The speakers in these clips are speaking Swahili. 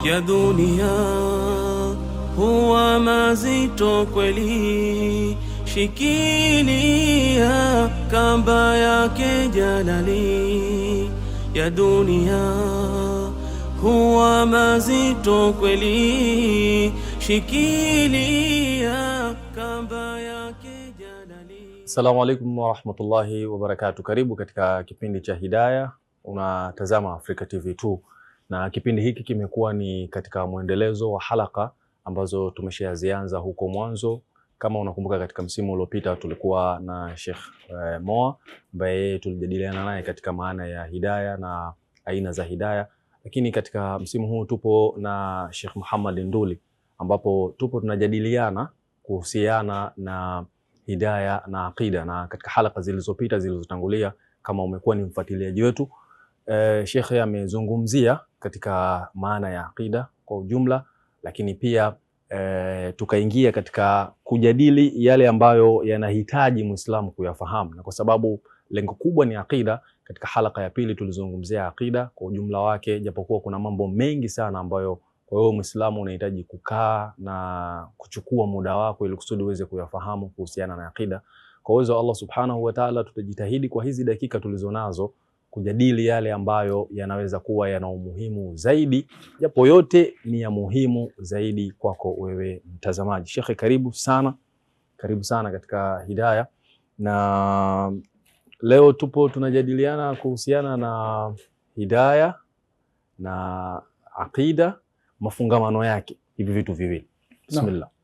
Ya dunia huwa mazito kweli, shikilia kamba yake jalali. Ya dunia huwa mazito kweli, shikilia kamba yake jalali. Assalamu alaikum wa rahmatullahi wa barakatuh. Karibu katika kipindi cha Hidayah. Unatazama Africa TV2. Na kipindi hiki kimekuwa ni katika mwendelezo wa halaka ambazo tumeshazianza huko mwanzo. Kama unakumbuka, katika msimu uliopita tulikuwa na Sheikh Moa ambaye tulijadiliana naye katika maana ya hidayah na aina za hidayah. Lakini katika msimu huu tupo na Sheikh Muhammad Nduli ambapo tupo tunajadiliana kuhusiana na hidayah na aqida. Na katika halaka zilizopita zilizotangulia, kama umekuwa ni mfuatiliaji wetu, Sheikh amezungumzia katika maana ya aqida kwa ujumla, lakini pia tukaingia katika kujadili yale ambayo yanahitaji Muislamu kuyafahamu, na kwa sababu lengo kubwa ni aqida. Katika halaka ya pili tulizungumzia aqida kwa ujumla wake, japokuwa kuna mambo mengi sana ambayo kwa hiyo Muislamu unahitaji kukaa na kuchukua muda wako ili kusudi uweze kuyafahamu kuhusiana na aqida. Kwa uwezo wa Allah Subhanahu wa Ta'ala, tutajitahidi kwa hizi dakika tulizonazo kujadili yale ambayo yanaweza kuwa yana umuhimu zaidi, japo yote ni ya muhimu zaidi kwako wewe mtazamaji. Sheikh, karibu sana katika Hidayah. Na leo tupo tunajadiliana kuhusiana na hidayah na aqida, mafungamano yake, hivi vitu viwili.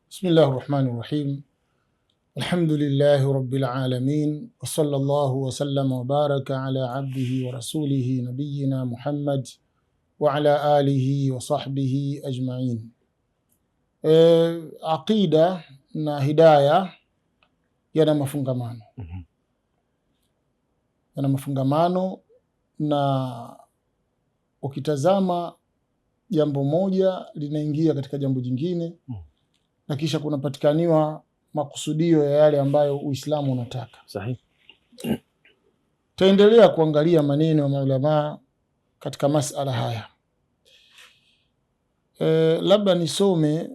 Bismillahirrahmanirrahim. Alhamdulillahi rabbil alamin, wa sallallahu wa sallama wa baraka ala abdihi wa rasulihi nabiyyina Muhammad wa ala alihi wa sahbihi ajma'in. Aqida na hidayah yana mafungamano. Yana mafungamano, na ukitazama jambo moja linaingia katika jambo jingine, na kisha kunapatikaniwa makusudio ya yale ambayo Uislamu unataka. Sahihi. Taendelea kuangalia maneno ya maulama katika masala haya. Labda nisome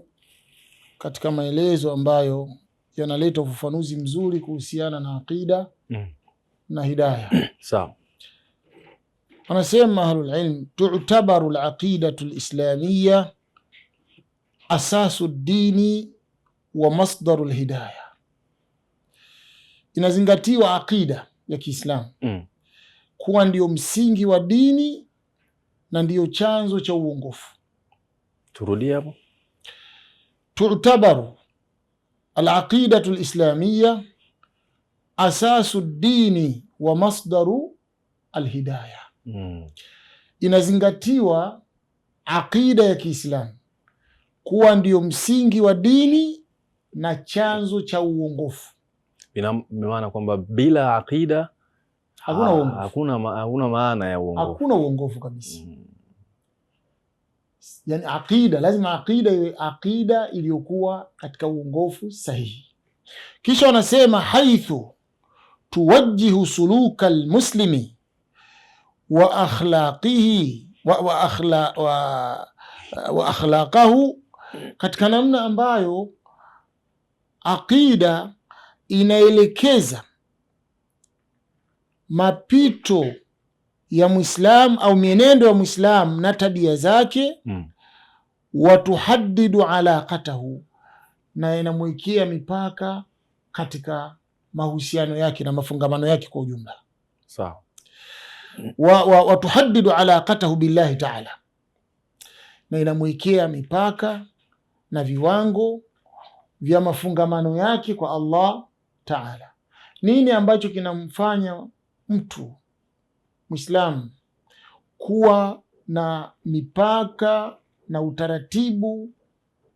katika maelezo ambayo yanaleta ufafanuzi mzuri kuhusiana na aqida na hidayah. Sawa. Anasema ahlul ilm, tu'tabaru al-aqidatu al-islamiyya asasu ad-dini wa masdaru al-hidayah. Inazingatiwa aqida ya Kiislamu kuwa ndio msingi wa dini na ndio chanzo cha uongofu. Turudie hapo. Tu'tabaru al-aqidatu al-islamiyya asasu ad-dini wa masdaru al-hidayah. Inazingatiwa aqida ya Kiislamu kuwa ndio msingi wa dini na chanzo cha uongofu. Ina maana kwamba bila aqida hakuna uongofu. Hakuna maana ya uongofu. Hakuna uongofu kabisa. Yani aqida, lazima aqida iwe aqida iliyokuwa katika uongofu sahihi. Kisha wanasema haithu tuwajjihu suluka almuslimi wa akhlaqihi wa akhlaqahu, katika namna ambayo aqida inaelekeza mapito ya Muislamu au mienendo ya Muislamu na tabia zake. Watuhaddidu alaqatahu, na inamwekea mipaka katika mahusiano yake na mafungamano yake kwa ujumla. Sawa. Watuhaddidu alaqatahu billahi ta'ala, na inamwekea mipaka na viwango vya mafungamano yake kwa Allah Ta'ala. Nini ambacho kinamfanya mtu Muislamu kuwa na mipaka na utaratibu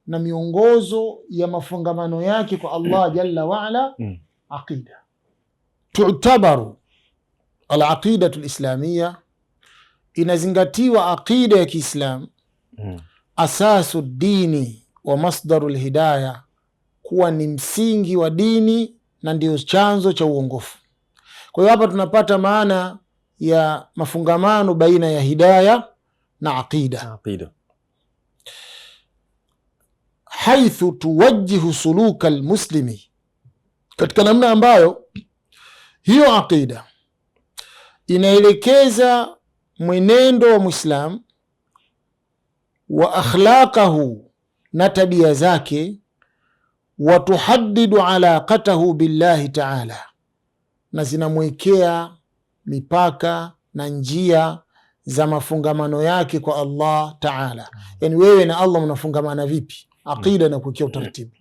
na miongozo ya mafungamano yake kwa Allah Jalla wa Ala? Aqida. Tu'tabaru al-aqidatu al-islamiyya, inazingatiwa aqida ya Kiislamu asasu dini wa masdaru al-hidayah, kuwa ni msingi wa dini na ndio chanzo cha uongofu. Kwa hiyo hapa tunapata maana ya mafungamano baina ya hidayah na aqida. haithu tuwajjihu suluka almuslimi, katika namna ambayo hiyo aqida inaelekeza mwenendo wa Muislam wa akhlaqahu, na tabia zake, wa tuhaddidu alaqatahu billahi ta'ala, na zinamwekea mipaka na njia za mafungamano yake kwa Allah Ta'ala. Yani wewe na Allah mnafungamana vipi? Aqida na kuwekea utaratibu.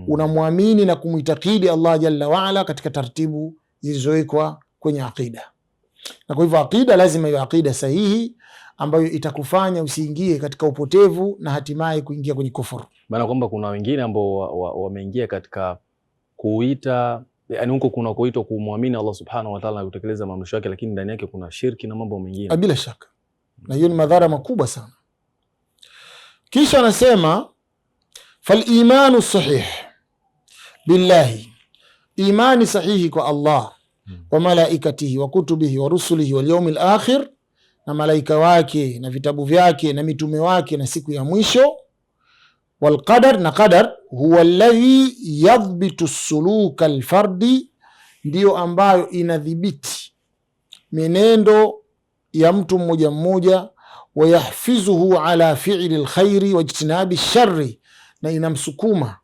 Unamwamini na kumuitakidi Allah Jalla waala katika taratibu zilizowekwa kwenye aqida. Na kwa hivyo aqida lazima iwe aqida sahihi ambayo itakufanya usiingie katika upotevu na hatimaye kuingia kwenye kufuru. Maana kwamba kuna wengine ambao wameingia katika kuita, yani huko kuna kuitwa kumwamini Allah Subhanahu wa Ta'ala na kutekeleza maamrisho yake, lakini ndani yake kuna shirki na mambo mengine. Bila shaka. Na hiyo ni madhara makubwa sana. Kisha anasema fal imanu sahih billahi, imani sahihi kwa Allah wa malaikatihi wa kutubihi wa rusulihi wal yawmil akhir, na malaika wake na vitabu vyake na mitume wake na siku ya mwisho. Wal qadar, na qadar huwa alladhi yadhbitu suluka alfardi, ndio ambayo inadhibiti menendo ya mtu mmoja mmoja, wa yahfizuhu ala fi'li alkhairi wa ijtinabi sharri, na inamsukuma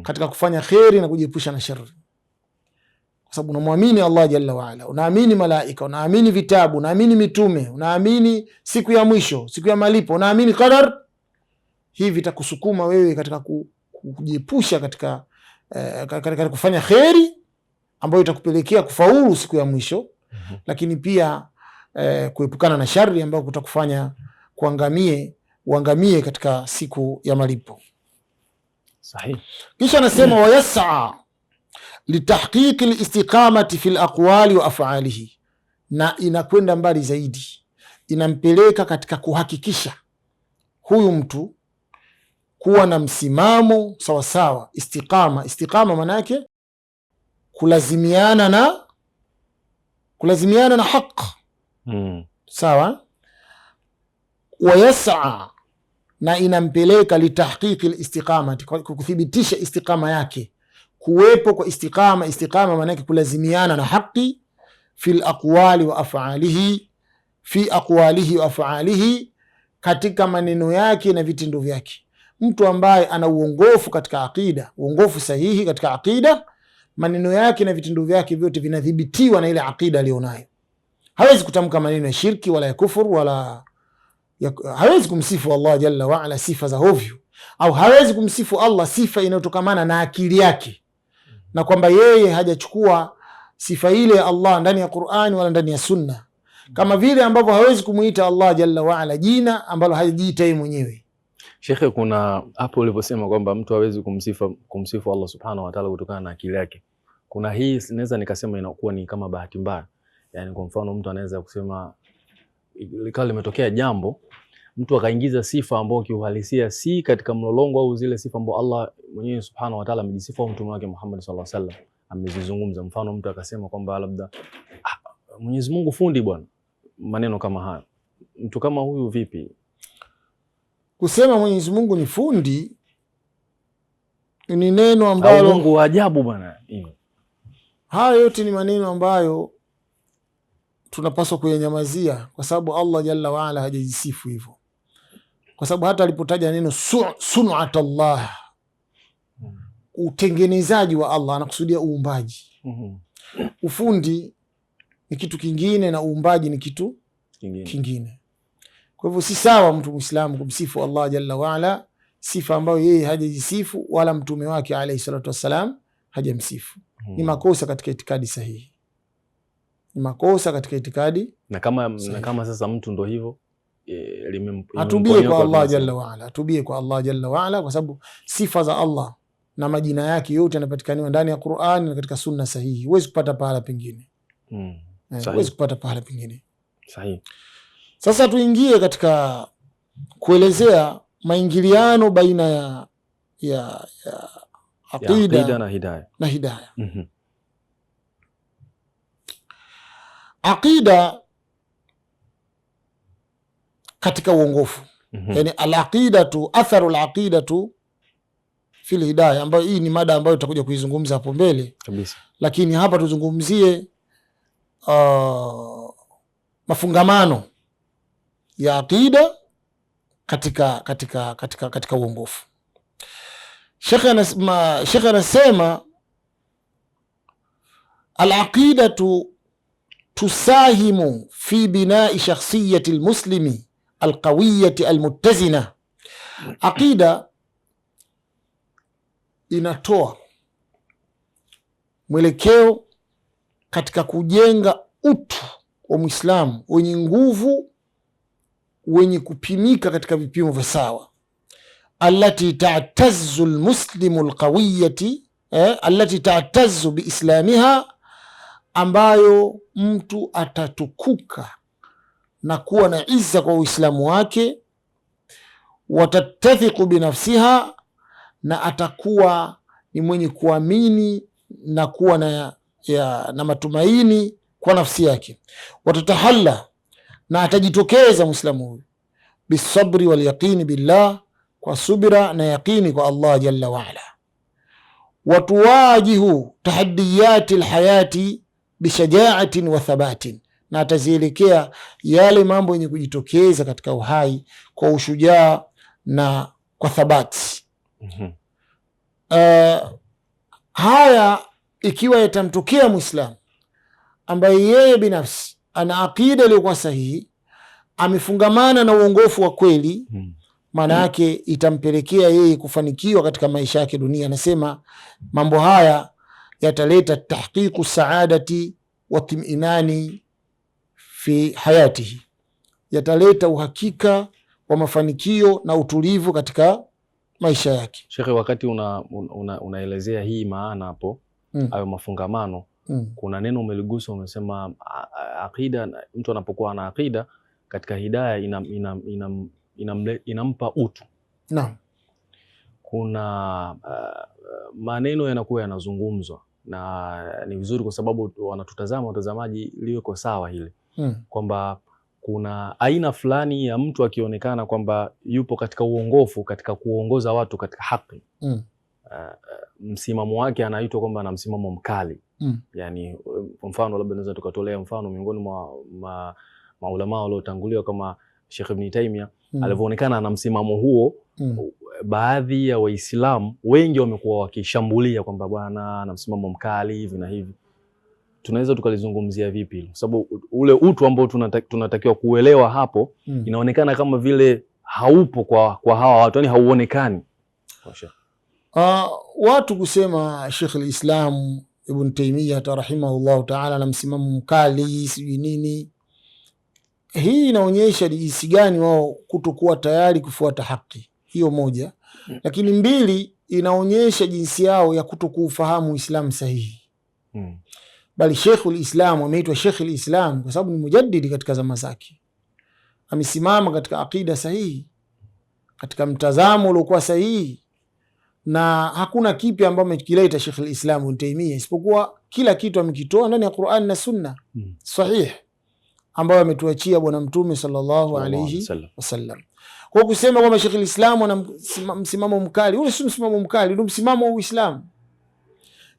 katika kufanya kheri na kujiepusha na shari. Kwa sababu unamwamini Allah Jalla waala, unaamini malaika, unaamini vitabu, unaamini mitume, unaamini siku ya mwisho, siku ya malipo, unaamini qadar. Hivi vitakusukuma wewe katika kujiepusha katika kufanya kheri ambayo itakupelekea kufaulu siku ya mwisho, lakini pia kuepukana na shari ambayo kutakufanya uangamie katika siku ya malipo. Sahihi. Kisha anasema wa yas'a litahqiqi alistiqamati fil aqwali wa af'alihi, na inakwenda mbali zaidi, inampeleka katika kuhakikisha huyu mtu kuwa na msimamo sawasawa. Istiqama maana yake kulazimiana na haq. Sawa. Wa yas'a, na inampeleka litahqiqi alistiqamati, kuthibitisha istiqama yake, kuwepo kwa istiqama. Istiqama maana yake kulazimiana na haki, fil aqwali wa af'alihi, fi aqwalihi wa af'alihi, katika maneno yake na vitendo vyake. Mtu ambaye ana uongofu katika aqida, uongofu sahihi katika aqida, maneno yake na vitendo vyake vyote vinadhibitiwa na ile aqida aliyonayo. Hawezi kutamka maneno ya shirki wala ya kufuru, wala hawezi kumsifu Allah Jalla waala sifa za hovyo, au hawezi kumsifu Allah sifa inayotokamana na akili yake, na kwamba yeye hajachukua sifa ile ya Allah ndani ya Qur'ani wala ndani ya Sunna, kama vile ambavyo hawezi kumuita Allah Jalla waala jina ambalo hajiita yeye mwenyewe. Shekhe, kuna hapo uliposema kwamba mtu hawezi kumsifu Allah Subhanahu wa Ta'ala kutokana na akili yake, kuna hii naweza nikasema inakuwa ni kama bahati mbaya. Yani kwa mfano mtu anaweza kusema likao limetokea jambo, mtu akaingiza sifa ambayo kiuhalisia si katika mlolongo au zile sifa ambazo Allah mwenyewe Subhanahu wa Ta'ala amejisifu mtume wake Muhammad sallallahu alaihi wasallam amezizungumza. Mfano mtu akasema kwamba labda Mwenyezi Mungu fundi bwana, maneno kama haya. Mtu kama huyu vipi kusema Mwenyezi Mungu ni fundi? Ni neno ambalo Mungu wa ajabu bwana. Haya yote ni maneno ambayo tunapaswa kuyanyamazia, kwa sababu Allah Jalla waala hajajisifu hivyo. Kwa sababu hata alipotaja neno sun'at Allah, utengenezaji wa Allah, anakusudia uumbaji. Ufundi ni kitu kingine na uumbaji ni kitu kingine. Kwa hivyo si sawa mtu Muislamu kumsifu Allah Jalla waala sifa ambayo yeye hajajisifu wala mtume wake alayhi salatu wassalam hajamsifu. Ni makosa katika itikadi sahihi. Ni makosa katika itikadi. Na kama sasa mtu ndo hivyo atubie kwa Allah Jalla waala, atubie kwa Allah Jalla waala, kwa sababu sifa za Allah na majina yake yote yanapatikaniwa ndani ya Qur'an na katika sunna sahihi. Huwezi kupata pahala pengine. Huwezi kupata pahala pengine. Sahihi. Sasa tuingie katika kuelezea maingiliano baina ya aqida na hidayah. Aqida katika uongofu, yani al-aqidatu, atharu al-aqidatu fil hidayah, ambayo hii ni mada ambayo tutakuja kuizungumza hapo mbele kabisa, lakini hapa tuzungumzie mafungamano ya aqida katika uongofu. Sheikh anasema al-aqidatu tusahimu fi binai shakhsiyati al-muslimi al-qawiyati al-muttazina. Aqida inatoa mwelekeo katika kujenga utu wa Muislamu wenye nguvu, wenye kupimika katika vipimo vya sawa. Allati ta'tazzu almuslimu alqawiyati, allati ta'tazzu biislamiha, ambayo mtu atatukuka na kuwa na izza kwa Uislamu wake. Watatathiqu binafsiha, na atakuwa ni mwenye kuamini na kuwa na matumaini kwa nafsi yake. Watatahalla, na atajitokeza Muislamu huyu bisabri wal yaqini billah, kwa subira na yaqini kwa Allah jalla wa ala. Watuwajihu tahaddiyati alhayati bishajaatin wa thabatin, na atazielekea yale mambo yenye kujitokeza katika uhai kwa ushujaa na kwa thabati. Haya ikiwa yatamtokea Muislamu ambaye yeye binafsi ana aqida iliyokuwa sahihi, amefungamana na uongofu wa kweli, maana yake itampelekea yeye kufanikiwa katika maisha yake dunia. Anasema mambo haya yataleta tahqiqu saadati wa timinani fi hayatihi, yataleta uhakika wa mafanikio na utulivu katika maisha yake. Sheikh, wakati unaelezea hii maana hapo, hayo mafungamano, kuna neno umeligusa, umesema aqida. Mtu anapokuwa na aqida katika hidayah inampa utu. Naam. Kuna maneno yanakuwa yanazungumzwa, na ni vizuri kwa sababu wanatutazama watazamaji liweko sawa hili, kwamba kuna aina fulani ya mtu akionekana kwamba yupo katika uongofu, katika kuongoza watu katika haki, msimamo wake anaitwa kwamba ana msimamo mkali. Yani kwa mfano, labda naweza tukatolea mfano miongoni mwa maulama waliotanguliwa kama Sheikh Ibn Taymiyyah, alivyoonekana ana msimamo huo, baadhi ya Waislamu wengi wamekuwa wakishambulia kwamba bwana ana msimamo mkali hivi na hivi. Tunaweza tukalizungumzia vipi hilo? Sababu ule utu ambao tunatakiwa kuelewa hapo, inaonekana kama vile haupo kwa hawa watu, yani hauonekani. Watu kusema Sheikh al-Islam Ibn Taymiyyah rahimahullah ta'ala na msimamo mkali sijui nini, hii inaonyesha jinsi gani wao kutokuwa tayari kufuata haki. Hiyo moja. Lakini mbili, inaonyesha jinsi yao ya kutokuufahamu Uislamu sahihi. Bali Sheikhul Islam ameitwa Sheikhul Islam kwa sababu ni mujaddidi katika zama zake, amesimama katika aqida sahihi, katika mtazamo uliokuwa sahihi, na hakuna kipi ambacho amekileta Sheikhul Islam Ibn Taymiyyah isipokuwa kila kitu amekitoa ndani ya Qur'an na Sunna sahih ambayo ametuachia Bwana Mtume sallallahu alayhi wasallam. Kwa kusema kwamba Sheikhul Islam ana msimamo mkali, ule si msimamo mkali, ndio msimamo wa Uislamu,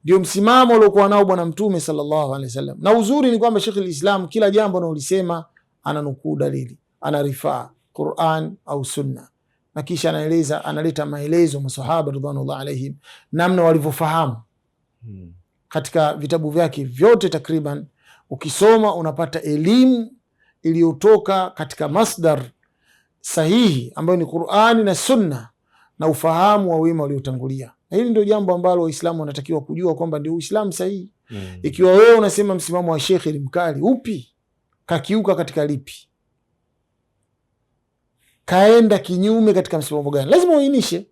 ndio msimamo uliokuwa nao Bwana Mtume sallallahu alayhi wasallam. Na uzuri ni kwamba Sheikhul Islam kila jambo analolisema ananukuu dalili, anarifaa Qur'an au Sunna, na kisha anaeleza, analeta maelezo masahaba radhiallahu alayhim namna walivyofahamu katika vitabu vyake vyote. Takriban ukisoma unapata elimu iliyotoka katika masdar sahihi ambayo ni Qur'ani na Sunna na ufahamu wa wema waliotangulia. Na hili ndio jambo ambalo Waislamu wanatakiwa kujua kwamba ndio Uislamu sahihi. Ikiwa wewe unasema msimamo wa Sheikh ni mkali, upi? Kakiuka katika lipi? Kaenda kinyume katika msimamo gani? Lazima uainishe.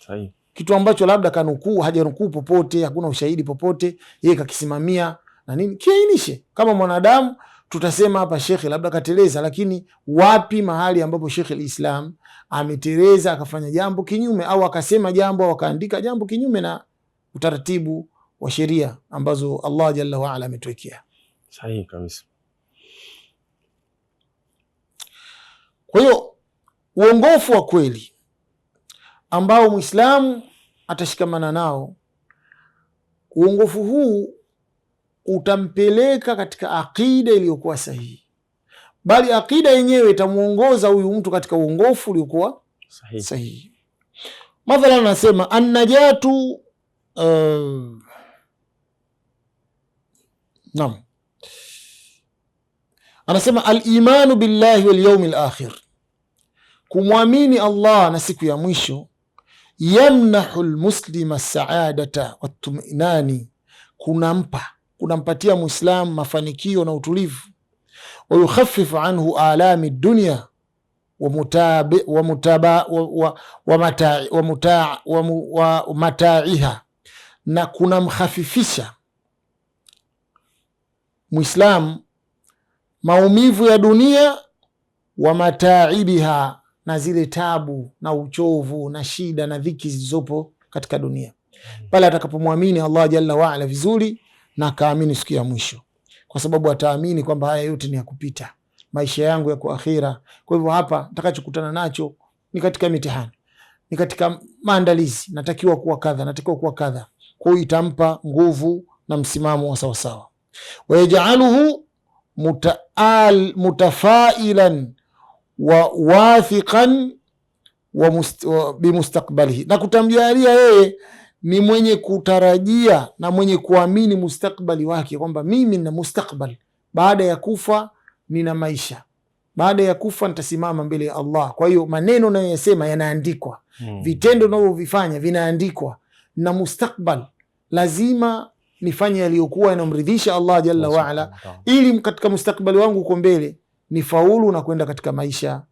Sahihi. Kitu ambacho labda kanukuu, hajanukuu popote, hakuna ushahidi popote, yeye kakisimamia na nini, kiainishe. Kama mwanadamu tutasema hapa Sheikh labda kateleza, lakini wapi mahali ambapo Sheikh al-Islam ameteleza akafanya jambo kinyume, au akasema jambo au akaandika jambo kinyume na utaratibu wa sheria ambazo Allah jalla wa ala ametuwekea. Sahihi kabisa. Kwa hiyo uongofu wa kweli ambao Muislamu atashikamana nao, uongofu huu utampeleka katika akida iliyokuwa sahihi, bali akida yenyewe itamuongoza huyu mtu katika uongofu uliokuwa sahihi. Mathalan anasema annajatu naam, anasema al-imanu billahi wal yawmil akhir, kumwamini Allah na siku ya mwisho, yamnahu al-muslima saadata wat-tuminani, kunampatia Muislam mafanikio na utulivu, wa yukhaffifu anhu alami dunya wa mataiha, na kunamkhafifisha Muislam maumivu ya dunia, wa mataibiha, na zile tabu na uchovu na shida na dhiki zilizopo katika dunia, pale atakapomwamini Allah jalla waala vizuri na kaamini siku ya mwisho, kwa sababu ataamini kwamba haya yote ni ya kupita, maisha yangu yako akhira. Kwa hivyo hapa nitakachokutana nacho ni katika mitihani, ni katika maandalizi, natakiwa kuwa kadha, natakiwa kuwa kadha. Kwa hiyo itampa nguvu na msimamo wa sawasawa. Wayajaluhu mutafailan wa wathiqan bimustakbalihi, na kutamjalia yeye ni mwenye kutarajia na mwenye kuamini mustakbali wake, kwamba mimi nina mustakbali, baada ya kufa nina maisha, baada ya kufa nitasimama mbele ya Allah. Kwa hiyo maneno nayoyasema yanaandikwa, vitendo navyovifanya vinaandikwa, na mustakbal lazima nifanye yaliyokuwa yanamridhisha Allah jalla waala, ili katika mustakbali wangu uko mbele nifaulu na kwenda katika maisha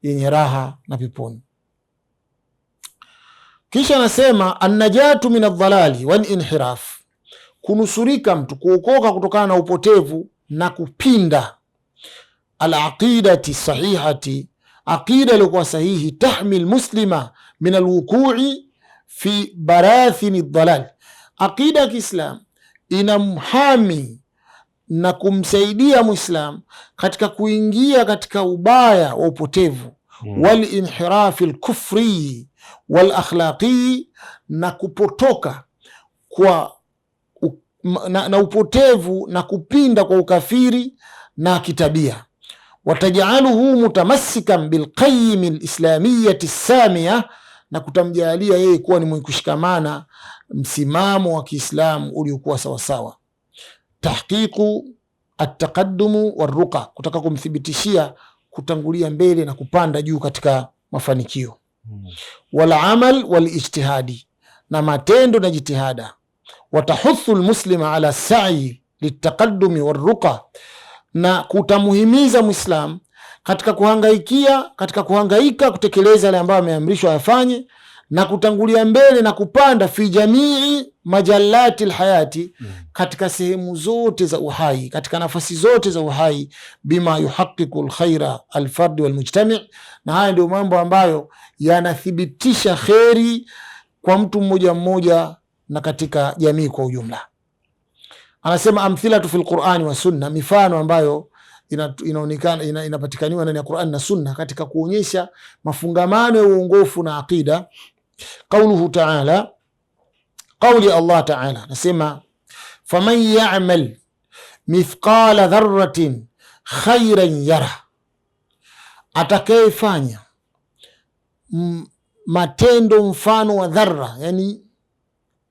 yenye raha na peponi. Kisha anasema annajatu min aldhalali walinhiraf, kunusurika mtu, kuokoka kutokana na upotevu na kupinda. Alaqidati sahihati, aqida iliyokuwa sahihi, tahmi lmuslima min alwuqui fi barathini dhalal, aqida ya Kiislam inamhami na kumsaidia Muislam katika kuingia katika ubaya wa upotevu, walinhirafi lkufri walakhlaqi, na kupotoka kwa na upotevu na kupinda kwa ukafiri na kitabia. Watajaluhu mutamassikan bilqayimi lislamiyati samia, na kutamjalia yeye kuwa ni mwenye kushikamana msimamo wa Kiislamu uliokuwa sawasawa. Tahqiqu ataqaddumu waruqa, kutaka kumthibitishia kutangulia mbele na kupanda juu katika mafanikio. Walamal walijtihadi, na matendo na jitihada. Watahuthu lmuslima ala sa'i litaqaddumi waruqa, na kutamuhimiza Muislam katika kuhangaika kutekeleza yale ambayo ameamrishwa afanye, na kutangulia mbele na kupanda fi jamii majalati lhayati, katika sehemu zote za uhai, katika nafasi zote za uhai, bima yuhaqiqu lkhaira alfardi walmujtami, na haya ndio mambo ambayo yanathibitisha kheri kwa mtu mmoja mmoja na katika jamii kwa ujumla. Anasema amthilatu fi lqurani wa sunna, mifano ambayo inaonekana inapatikaniwa ndani ya Qur'an na Sunna katika kuonyesha mafungamano ya uongofu na aqida. Qauluhu ta'ala, qauli Allah ta'ala nasema, faman ya'mal mithqala dharratin khairan yara, atakayefanya matendo mfano wa dharra, yani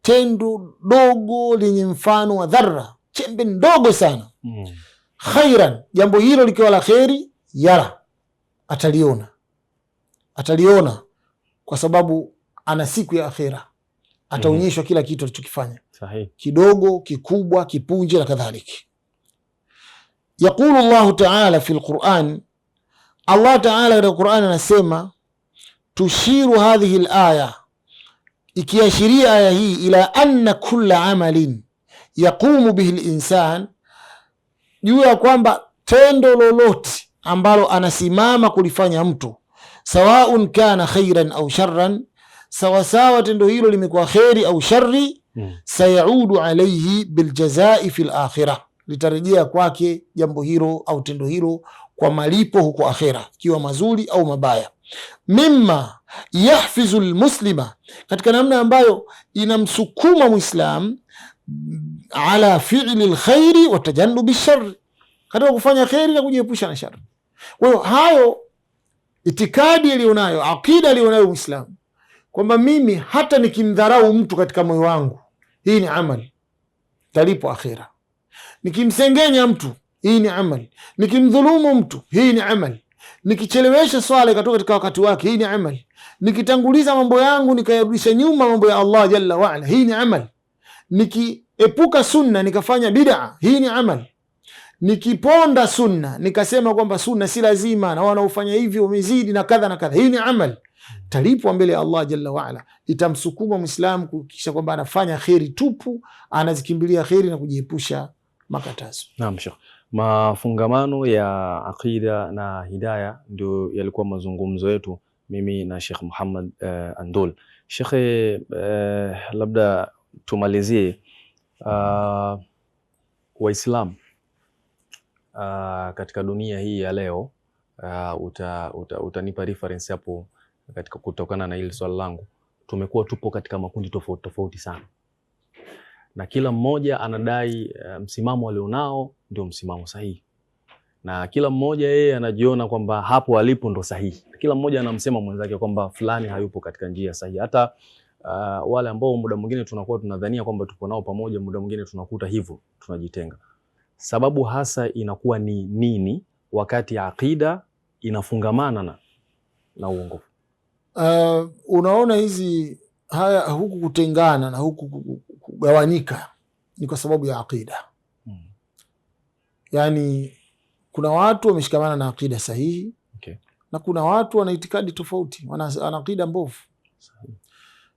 tendo dogo lenye mfano wa dharra, chembe ndogo sana, khairan, jambo hilo likiwa la kheri, yara, ataliona kwa sababu ana siku ya akhira, ataonyeshwa kila kitu alichokifanya, kidogo, kikubwa, kipunje na kadhalika. Yaqulu Allah ta'ala fi al-Qur'an, Allah ta'ala katika Qur'an anasema, tushiru hadhihi al-aya, ikiashiria aya hii, ila anna kulla amalin yaqumu bihi al-insan, juu ya kwamba tendo lolote ambalo anasimama kulifanya mtu, sawaun kana khairan au sharran, sawasawa tendo hilo limekuwa kheri au shari, sayaudu alaihi biljazai fi lakhira, litarejea kwake jambo hilo au tendo hilo kwa malipo huko akhera, ikiwa mazuri au mabaya. Mimma yahfizu almuslima, katika namna ambayo inamsukuma Muislam ala fi'li alkhairi wa tajannubi shari, katika kufanya kheri na kujiepusha na shari. Kwa hiyo hayo itikadi aliyonayo, akida aliyonayo Muislam kwamba mimi hata nikimdharau mtu katika moyo wangu, hii ni amali, talipo akhira. Nikimsengenya mtu, hii ni amali. Nikimdhulumu mtu, hii ni amali. Nikichelewesha swala ikatoka katika wakati wake, hii ni amali. Nikitanguliza mambo yangu nikayarudisha nyuma mambo ya Allah jalla wa ala, hii ni amali. Nikiepuka sunna nikafanya bid'a, hii ni amali. Nikiponda sunna nikasema kwamba sunna si lazima na wanaofanya hivi wamezidi na kadha na kadha, hii ni amali. Talipwa mbele ya Allah jalla wa ala, itamsukuma Muislamu kuhakikisha kwamba anafanya kheri tupu, anazikimbilia kheri na kujiepusha makatazo. Naam Sheikh, mafungamano ya aqida na hidayah ndio yalikuwa mazungumzo yetu mimi na Sheikh Muhammad Andul. Sheikh, labda tumalizie Waislamu katika dunia hii ya leo, utanipa reference hapo katika kutokana na hili swali langu. Tumekuwa tupo katika makundi tofauti tofauti sana, na kila mmoja anadai msimamo alionao ndio msimamo sahihi, na kila mmoja yeye anajiona kwamba hapo alipo ndo sahihi. Kila mmoja anamsema mwenzake kwamba fulani hayupo katika njia sahihi. Hata wale ambao muda mwingine tunakuwa tunadhania kwamba tupo nao pamoja, muda mwingine tunakuta hivyo, tunajitenga. Sababu hasa inakuwa ni nini wakati aqida inafungamana na uongofu? Unaona haya huku kutengana na huku kugawanyika ni kwa sababu ya aqida. Yani kuna watu wameshikamana na aqida sahihi, okay, na kuna watu wana itikadi tofauti, wana aqida mbovu.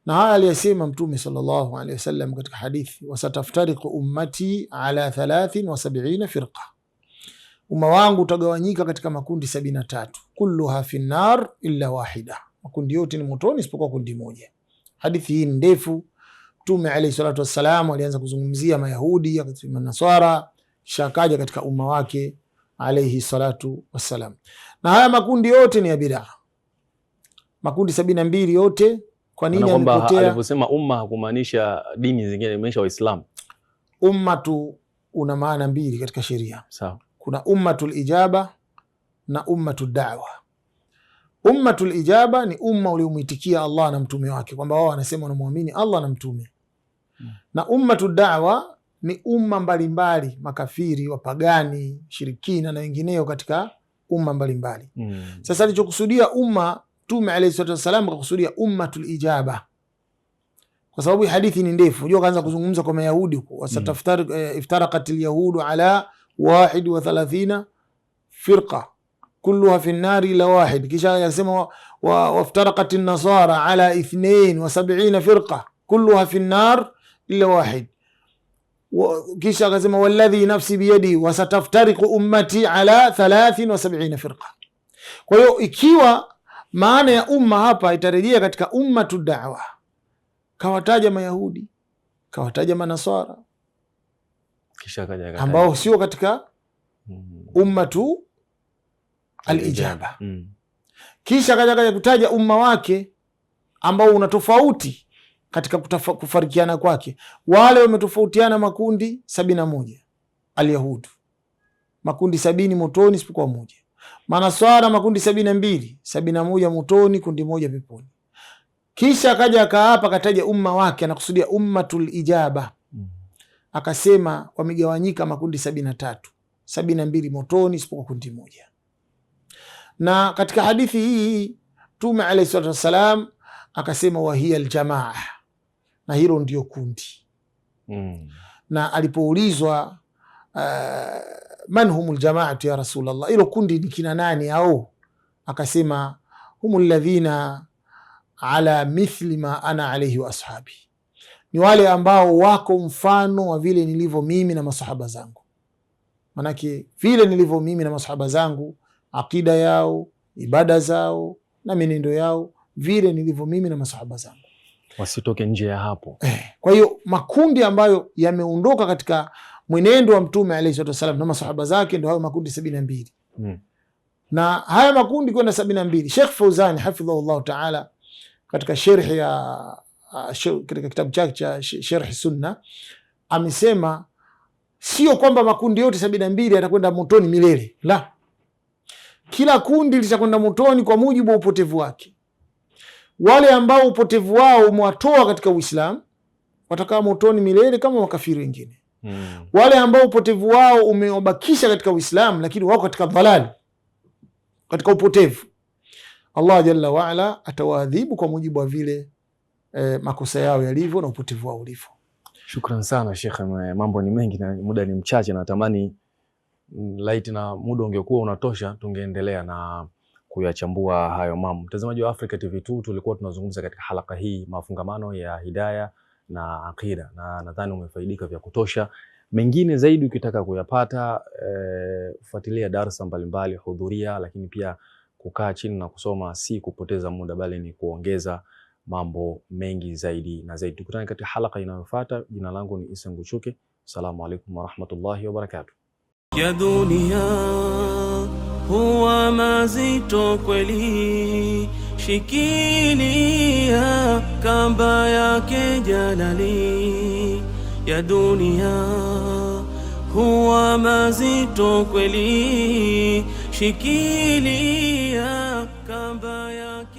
Na haya aliyesema Mtume sallallahu alaihi wasallam katika hadithi, wasataftariqu ummati ala 73 firqa, umma wangu utagawanyika katika makundi 73, kulluha fi nar illa wahida, makundi yote ni motoni isipokuwa kundi moja. Hadithi hii ndefu. Mtume alayhi salatu wassalam alianza kuzungumzia Mayahudi, akasema Nasara, kisha akaja katika umma wake alayhi salatu wassalam. Na haya makundi yote ni ya bid'a, makundi 72 yote. Kwa nini amepotea? Aliposema umma hakumaanisha dini zingine, imaanisha Waislamu. Umma tu una maana mbili katika sheria. Sawa. Kuna ummatul ijaba na ummatud da'wa. Ummatul ijaba ni umma uliomuitikia Allah na mtume wake, kwamba wao wanasema wanamwamini Allah na mtume. Na ummatud da'wa ni umma mbalimbali, makafiri, wapagani, shirikina na wengineo katika umma mbalimbali. Sasa alichokusudia umma, Mtume alayhi salatu wasallam akakusudia ummatul ijaba, kwa sababu hadithi ni ndefu. Unajua kaanza kuzungumza kwa Mayahudi huko, iftaraqatil yahudu ala 31 firqa kulluha fi an-nar ila wahid. Kisha akasema waftaraqatin nasara ala 72 firqa kulluha fi an-nar illa wahid. Kisha akasema walladhi nafsi biyadi wasataftariqu ummati ala 73 firqa. Kwa hiyo ikiwa maana ya umma hapa itarejea katika ummatu da'wa, kawataja Mayahudi, kawataja Manasara, kisha kaja ambao sio katika ummatu al-ijaba. Kisha kaja kutaja umma wake ambao una tofauti katika kufarikiana kwake. Wale wametofautiana makundi 71, al-Yahud makundi 70 motoni isipokuwa moja. Manaswara makundi 72, 71 motoni, kundi moja peponi. Kisha akaja akaapa kataja umma wake, anakusudia ummatul ijaba. Akasema wamegawanyika makundi 73, 72 motoni isipokuwa kundi moja. Na katika hadithi hii Mtume alayhi salatu wasalam akasema wahiya aljamaa, na hilo ndio kundi. Na alipoulizwa man humul jamaatu ya Rasulullah, ilo kundi ni kina nani au? Akasema humul ladhina ala mithli ma ana alayhi wa ashabi, ni wale ambao wako mfano wa vile nilivyo mimi na masahaba zangu. Manake vile nilivyo mimi na masahaba zangu, akida yao, ibada zao na menendo yao, vile nilivyo mimi na masahaba zangu, wasitoke nje ya hapo. Kwa hiyo makundi ambayo yameondoka katika mwenendo wa Mtume alayhi salatu wasallam na masahaba zake ndio hayo makundi 72. Na haya makundi kwenda 72, Sheikh Fauzani hafidhahullah ta'ala katika sharhi ya katika kitabu chake cha Sharh Sunna amesema sio kwamba makundi yote 72 yatakwenda motoni milele, la, kila kundi litakwenda motoni kwa mujibu wa upotevu wake. Wale ambao upotevu wao umewatoa katika Uislamu watakaa motoni milele kama makafiri wengine. Wale ambao upotevu wao umewabakisha katika Uislamu lakini wako katika dhalali, katika upotevu, Allah jalla wa ala atawaadhibu kwa mujibu wa vile makosa yao yalivyo na upotevu wao ulivyo. Shukran sana Sheikh, mambo ni mengi na muda ni mchache, na natamani laiti na muda ungekuwa unatosha tungeendelea na kuyachambua hayo mambo. Mtazamaji wa Africa TV2, tulikuwa tunazungumza katika halaka hii mafungamano ya hidayah na aqida, na nadhani umefaidika vya kutosha. Mengine zaidi ukitaka kuyapata, fuatilia darasa mbalimbali, hudhuria, lakini pia kukaa chini na kusoma si kupoteza muda, bali ni kuongeza mambo mengi zaidi na zaidi. Tukutane katika halaka inayofuata. Jina langu ni Isa Nguchuke. Assalamu alaikum warahmatullahi wabarakatuh. Ya dunia huwa mazito kweli, shikilia kamba yake jalali. Ya dunia huwa mazito kweli, shikilia kamba yake